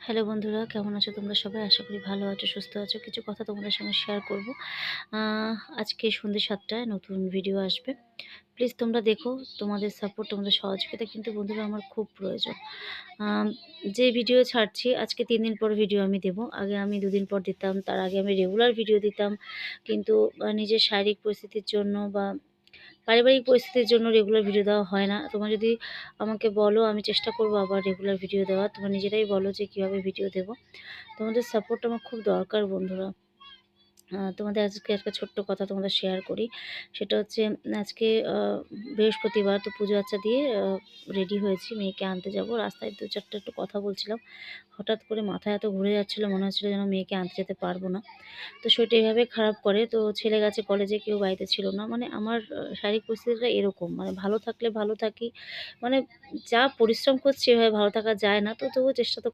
Hello বন্ধুরা, কেমন আছো তোমরা সবাই? আশা করি ভালো আছো, সুস্থ আছো। কিছু কথা তোমাদের সঙ্গে শেয়ার করব। আজকে সন্ধ্যে ৭টায় নতুন ভিডিও আসবে। প্লিজ তোমরা দেখো। তোমাদের সাপোর্ট, তোমাদের সহযোগিতা কিন্তু বন্ধুরা আমার খুব প্রয়োজন। আম যে ভিডিও ছাড়ছি আজকে ৩ দিন পর ভিডিও আমি দেবো। আগে আমি ২ দিন পর দিতাম। তার আগে আমি রেগুলার ভিডিও দিতাম। কিন্তু নিজের শারীরিক পরিস্থিতির জন্য বা পারিবারিক পরিস্থিতির জন্য রেগুলার ভিডিও দেওয়া হয় না। তোমরা যদি আমাকে বলো, আমি চেষ্টা করব আবার রেগুলার ভিডিও দেওয়ার। তোমরা নিজেরাই বলো যে কীভাবে ভিডিও দেবো। তোমাদের সাপোর্ট আমার খুব দরকার বন্ধুরা। তোমাদের আজকে একটা ছোট্ট কথা তোমাদের শেয়ার করি। সেটা হচ্ছে আজকে বৃহস্পতিবার, তো পুজো আচ্চা দিয়ে রেডি হয়েছি। মেয়েকে আনতে যাব। রাস্তায় ২-৪টা একটু কথা বলছিলাম। হঠাৎ করে মাথা এত ঘুরে যাচ্ছিলো, মনে হচ্ছিলো যেন মেয়েকে আনতে যেতে পারবো না। তো শরীরটা এভাবে খারাপ করে, তো ছেলে গেছে কলেজে, কেউ বাড়িতে ছিল না। মানে আমার শারীরিক পরিস্থিতিটা এরকম, মানে ভালো থাকলে ভালো থাকি, মানে যা পরিশ্রম করছি এভাবে ভালো থাকা যায় না। তো তবুও চেষ্টা তো